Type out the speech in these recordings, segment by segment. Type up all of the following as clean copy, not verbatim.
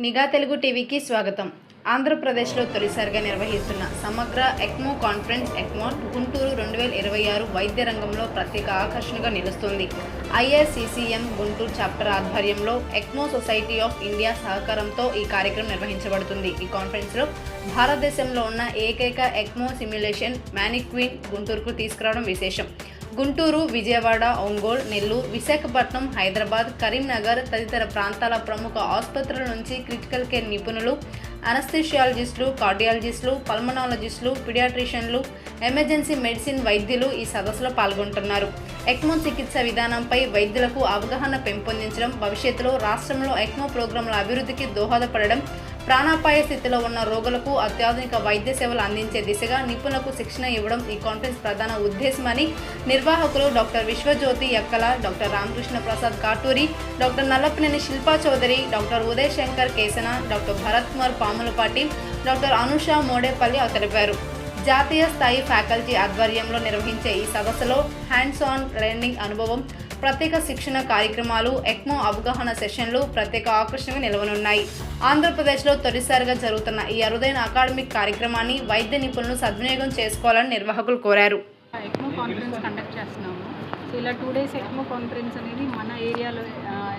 నిఘా తెలుగు టీవీకి స్వాగతం. ఆంధ్రప్రదేశ్లో తొలిసారిగా నిర్వహిస్తున్న సమగ్ర ఎక్మో కాన్ఫరెన్స్ ఎక్మో గుంటూరు 2026 వైద్య రంగంలో ప్రత్యేక ఆకర్షణగా నిలుస్తుంది. ఐఎస్సిసిఎం గుంటూరు చాప్టర్ ఆధ్వర్యంలో ఎక్మో సొసైటీ ఆఫ్ ఇండియా సహకారంతో ఈ కార్యక్రమం నిర్వహించబడుతుంది. ఈ కాన్ఫరెన్స్లో భారతదేశంలో ఉన్న ఏకైక ఎక్మో సిమ్యులేషన్ మానిక్విన్ గుంటూరుకు తీసుకురావడం విశేషం. గుంటూరు, విజయవాడ, ఒంగోలు, నెల్లూరు, విశాఖపట్నం, హైదరాబాద్, కరీంనగర్ తదితర ప్రాంతాల ప్రముఖ ఆసుపత్రుల నుంచి క్రిటికల్ కేర్ నిపుణులు, అనస్థిషియాలజిస్టులు, కార్డియాలజిస్టులు, పల్మనాలజిస్టులు, పీడియాట్రిషియన్లు, ఎమర్జెన్సీ మెడిసిన్ వైద్యులు ఈ సదస్సులో పాల్గొంటున్నారు. ఎక్మో చికిత్స విధానంపై వైద్యులకు అవగాహన పెంపొందించడం, భవిష్యత్తులో రాష్ట్రంలో ఎక్మో ప్రోగ్రాంల అభివృద్ధికి దోహదపడడం, ప్రాణాపాయ స్థితిలో ఉన్న రోగులకు అత్యాధునిక వైద్య సేవలు అందించే దిశగా నిపుణులకు శిక్షణ ఇవ్వడం ఈ కాన్ఫరెన్స్ ప్రధాన ఉద్దేశమని నిర్వాహకులు doctor Vishwajyoti Yakkala, doctor Ramakrishna Prasad Katuri, doctor Nallapaneni Shilpa Chowdary, doctor Uday Shankar Kesana, doctor Bharat Kumar Pamulapati, doctor Anusha Modepalli తెలిపారు. జాతీయ స్థాయి ఫ్యాకల్టీ ఆధ్వర్యంలో నిర్వహించే ఈ సదస్సులో హ్యాండ్స్ ఆన్ లెర్నింగ్ అనుభవం, ప్రత్యేక శిక్షణ కార్యక్రమాలు, ఎక్మో అవగాహన సెషన్లు ప్రత్యేక ఆకర్షణగా నిలవనున్నాయి. ఆంధ్రప్రదేశ్లో తొలిసారిగా జరుగుతున్న ఈ అరుదైన అకాడమిక్ కార్యక్రమాన్ని వైద్య నిపుణులు సద్వినియోగం చేసుకోవాలని నిర్వాహకులు కోరారు. ఎక్మో కాన్ఫరెన్స్ కండక్ట్ చేస్తున్నాము. సో ఇలా 2 days ఎక్మో కాన్ఫరెన్స్ అనేది మన ఏరియాలో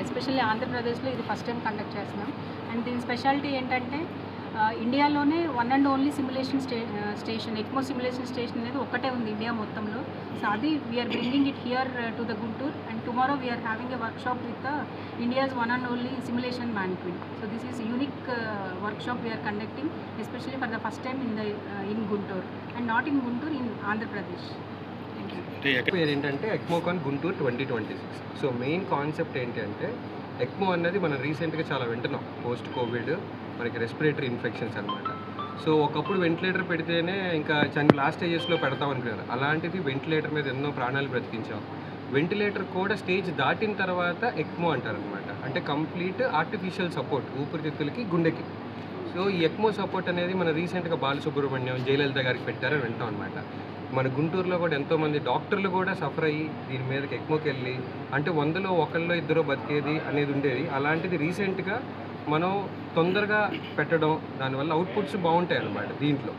ఎస్పెషల్లీ ఆంధ్రప్రదేశ్లో ఇది ఫస్ట్ టైం కండక్ట్ చేస్తున్నాం. అండ్ దీని స్పెషాలిటీ ఏంటంటే ఇండియాలోనే one and only simulation station ECMO simulation station అనేది ఒక్కటే ఉంది ఇండియా మొత్తంలో. సో అది we are bringing it here to the Guntur and tomorrow we are having a workshop with India's one and only simulation మానిక్విన్. So this is unique workshop we are conducting especially for the first time in Guntur and not in Guntur, in Andhra Pradesh. పేరు ఏంటంటే ఎక్మోకాన్ Guntur 2026. So main concept ఏంటి అంటే ECMO అన్నది మనం రీసెంట్గా చాలా వింటున్నాం. Post Covid మనకి రెస్పిరేటరీ ఇన్ఫెక్షన్స్ అనమాట. సో ఒకప్పుడు వెంటిలేటర్ పెడితేనే ఇంకా లాస్ట్ స్టేజెస్లో పెడతాం అనుకున్నారు. అలాంటిది వెంటిలేటర్ మీద ఎన్నో ప్రాణాలు బ్రతికించాం. వెంటిలేటర్ కూడా స్టేజ్ దాటిన తర్వాత ఎక్మో అంటారనమాట. అంటే కంప్లీట్ ఆర్టిఫిషియల్ సపోర్ట్ ఊపిరితిత్తులకి, గుండెకి. సో ఈ ఎక్మో సపోర్ట్ అనేది మన రీసెంట్గా బాలసుబ్రహ్మణ్యం, జయలలిత గారికి పెట్టారని వింటాం అనమాట. మన గుంటూరులో కూడా ఎంతోమంది డాక్టర్లు కూడా సఫర్ అయ్యి దీని మీదకి ఎక్మోకి వెళ్ళి, అంటే 100లో 1 2 బతికేది అనేది ఉండేది. అలాంటిది రీసెంట్గా మనం తొందరగా పెట్టడం, దానివల్ల అవుట్పుట్స్ బాగుంటాయి అన్నమాట దీంట్లో.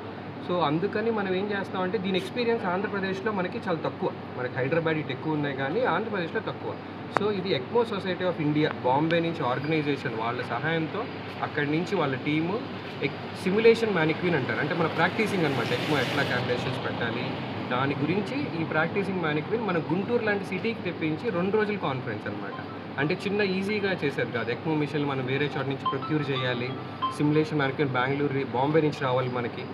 సో అందుకని మనం ఏం చేస్తామంటే దీని ఎక్స్పీరియన్స్ ఆంధ్రప్రదేశ్లో మనకి చాలా తక్కువ. మనకి హైదరాబాద్ ఇటు ఎక్కువ ఉన్నాయి కానీ ఆంధ్రప్రదేశ్లో తక్కువ. సో ఇది ECMO society of India Bombay నుంచి ఆర్గనైజేషన్ వాళ్ళ సహాయంతో అక్కడి నుంచి వాళ్ళ టీము సిమ్యులేషన్ మానిక్విన్ అంటారు. అంటే మన ప్రాక్టీసింగ్ అనమాట. ఎక్మో ఎట్లా క్యాలిక్యులేషన్స్ పెట్టాలి దాని గురించి ఈ ప్రాక్టీసింగ్ మానిక్విన్ మన గుంటూరు లాంటి సిటీకి తెప్పించి 2 రోజుల కాన్ఫరెన్స్ అనమాట. అంటే చిన్న ఈజీగా చేశారు కాదు. ఎక్మో మిషన్ మనం వేరే చోట నుంచి ప్రొక్యూర్ చేయాలి. సిమ్యులేషన్ మానిక్విన్ బెంగళూరు, బాంబే నుంచి రావాలి మనకి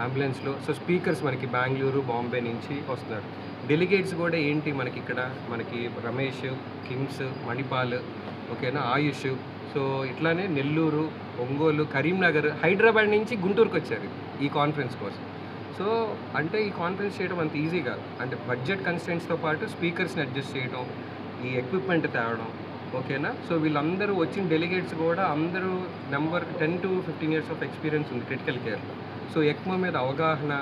అంబులెన్స్లో. సో స్పీకర్స్ మనకి బెంగళూరు, బాంబే నుంచి వస్తున్నారు. డెలిగేట్స్ కూడా ఏంటి మనకి ఇక్కడ మనకి రమేష్, కిమ్స్, మణిపాల్, ఓకేనా, ఆయుష్. సో ఇట్లానే నెల్లూరు, ఒంగోలు, కరీంనగర్, హైదరాబాద్ నుంచి గుంటూరుకు వచ్చారు ఈ కాన్ఫరెన్స్ కోసం. సో అంటే ఈ కాన్ఫరెన్స్ చేయడం అంత ఈజీ కాదు. అంటే బడ్జెట్ కన్స్టెంట్స్తో పాటు స్పీకర్స్ని అడ్జస్ట్ చేయడం, ఈ ఎక్విప్మెంట్ తేవడం, ఓకేనా. సో వీళ్ళందరూ వచ్చిన డెలిగేట్స్ కూడా అందరూ number 10 to 15 years of experience ఉంది క్రిటికల్ కేర్లో. సో ఎక్మో మీద అవగాహన.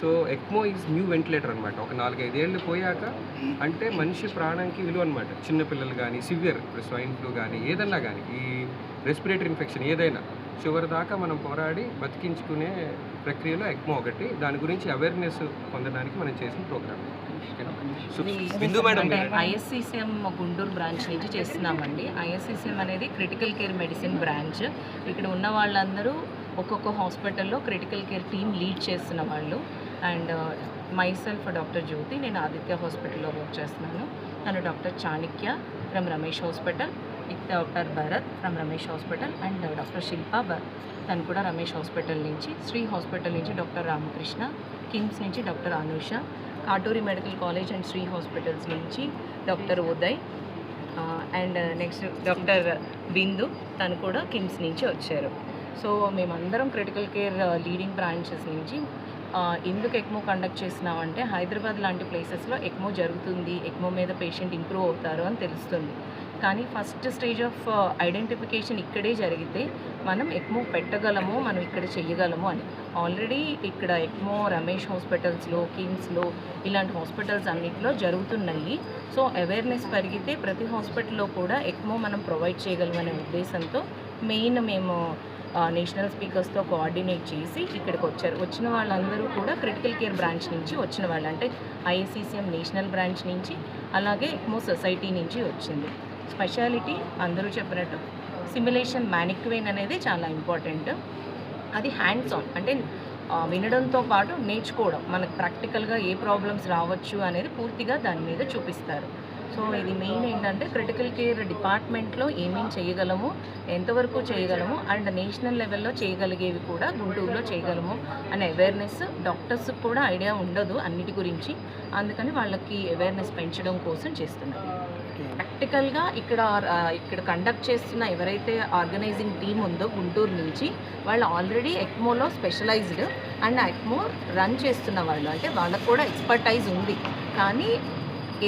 So ECMO is new ventilator అనమాట. ఒక 4-5 ఏళ్ళు పోయాక అంటే మనిషి ప్రాణానికి విలువ అనమాట. చిన్నపిల్లలు కానీ, సివియర్ స్వైన్ ఫ్లూ కానీ, ఏదన్నా కానీ ఈ రెస్పిరేటరీ ఇన్ఫెక్షన్ ఏదైనా చివరి దాకా మనం పోరాడి బతికించుకునే ప్రక్రియలో ఎక్మో ఒకటి. దాని గురించి అవేర్నెస్ పొందడానికి మనం చేసిన ప్రోగ్రామ్. బిందు మేడం, ఐఎస్సిసిఎం గుంటూరు బ్రాంచ్ నుంచి చేస్తున్నామండి. ఐఎస్సిసిఎం అనేది క్రిటికల్ కేర్ మెడిసిన్ బ్రాంచ్. ఇక్కడ ఉన్న వాళ్ళందరూ ఒక్కొక్క హాస్పిటల్లో క్రిటికల్ కేర్ టీమ్ లీడ్ చేస్తున్న వాళ్ళు. అండ్ మైసెల్ఫ్ డాక్టర్ జ్యోతి, నేను ఆదిత్య హాస్పిటల్లో వర్క్ చేస్తున్నాను. తను doctor Chanakya from Ramesh hospital, doctor Bharat from Ramesh hospital and doctor Shilpa తను కూడా రమేష్ హాస్పిటల్ నుంచి, శ్రీ హాస్పిటల్ నుంచి డాక్టర్ రామకృష్ణ, కిమ్స్ నుంచి doctor Anusha, Katuri medical college and Sri hospitals నుంచి doctor Uday and next doctor Bindu, తను కూడా కిమ్స్ నుంచి వచ్చారు. సో మేమందరం క్రిటికల్ కేర్ లీడింగ్ బ్రాంచెస్ నుంచి ఎందుకు ఎక్మో కండక్ట్ చేస్తున్నామంటే హైదరాబాద్ లాంటి ప్లేసెస్లో ఎక్మో జరుగుతుంది, ఎక్మో మీద పేషెంట్ ఇంప్రూవ్ అవుతారు అని తెలుస్తుంది. కానీ ఫస్ట్ స్టేజ్ ఆఫ్ ఐడెంటిఫికేషన్ ఇక్కడే జరిగితే మనం ఎక్మో పెట్టగలము, మనం ఇక్కడ చేయగలము అని. ఆల్రెడీ ఇక్కడ ఎక్మో రమేష్ హాస్పిటల్స్లో, కిమ్స్లో ఇలాంటి హాస్పిటల్స్ అన్నింటిలో జరుగుతున్నాయి. సో అవేర్నెస్ పెరిగితే ప్రతి హాస్పిటల్లో కూడా ఎక్మో మనం ప్రొవైడ్ చేయగలమనే ఉద్దేశంతో మెయిన్ మేము నేషనల్ స్పీకర్స్తో కోఆర్డినేట్ చేసి ఇక్కడికి వచ్చారు. వచ్చిన వాళ్ళందరూ కూడా క్రిటికల్ కేర్ బ్రాంచ్ నుంచి వచ్చిన వాళ్ళు, అంటే ఐఎస్సిసిఎం నేషనల్ బ్రాంచ్ నుంచి, అలాగే ఎక్మో సొసైటీ నుంచి వచ్చింది. స్పెషాలిటీ అందరూ చెప్పినట్టు సిమ్యులేషన్ మానిక్వేన్ అనేది చాలా ఇంపార్టెంట్. అది హ్యాండ్స్ ఆన్, అంటే వినడంతో పాటు నేర్చుకోవడం, మనకు ప్రాక్టికల్గా ఏ ప్రాబ్లమ్స్ రావచ్చు అనేది పూర్తిగా దాని మీద చూపిస్తారు. సో ఇది మెయిన్ ఏంటంటే క్రిటికల్ కేర్ డిపార్ట్మెంట్లో ఏమేం చేయగలము, ఎంతవరకు చేయగలము, అండ్ నేషనల్ లెవెల్లో చేయగలిగేవి కూడా గుంటూరులో చేయగలము అనే అవేర్నెస్. డాక్టర్స్కి కూడా ఐడియా ఉండదు అన్నిటి గురించి, అందుకని వాళ్ళకి అవేర్నెస్ పెంచడం కోసం చేస్తున్నారు. ప్రాక్టికల్గా ఇక్కడ కండక్ట్ చేస్తున్న ఎవరైతే ఆర్గనైజింగ్ టీం ఉందో గుంటూరు నుంచి, వాళ్ళు ఆల్రెడీ ఎక్మోలో స్పెషలైజ్డ్ అండ్ ఎక్మో రన్ చేస్తున్న వాళ్ళు, అంటే వాళ్ళకు కూడా ఎక్స్పర్టైజ్ ఉంది. కానీ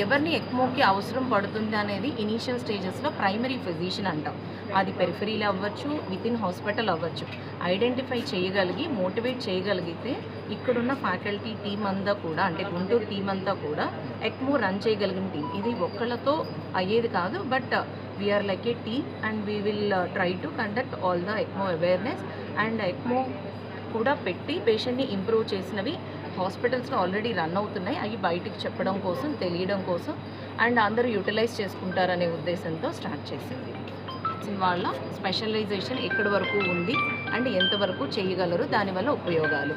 ఎవరిని ఎక్మోకి అవసరం పడుతుంది అనేది ఇనీషియల్ స్టేజెస్లో ప్రైమరీ ఫిజిషియన్ అంటాం. అది పెరిఫరీలో అవ్వచ్చు, వితిన్ హాస్పిటల్ అవ్వచ్చు. ఐడెంటిఫై చేయగలిగి మోటివేట్ చేయగలిగితే ఇక్కడున్న ఫ్యాకల్టీ టీం అంతా కూడా, అంటే గుంటూరు టీం అంతా కూడా ఎక్మో రన్ చేయగలిగిన టీం. ఇది ఒక్కళ్ళతో అయ్యేది కాదు, but we are like a team and we will try to conduct all the ECMO awareness. And ECMO కూడా పెట్టి పేషెంట్ని ఇంప్రూవ్ చేసినవి హాస్పిటల్స్లో ఆల్రెడీ రన్ అవుతున్నాయి. అవి బయటికి చెప్పడం కోసం, తెలియడం కోసం, అండ్ అందరూ యూటిలైజ్ చేసుకుంటారనే ఉద్దేశంతో స్టార్ట్ చేసింది. వాళ్ళ స్పెషలైజేషన్ ఎక్కడి వరకు ఉంది అండ్ ఎంతవరకు చేయగలరు, దానివల్ల ఉపయోగాలు.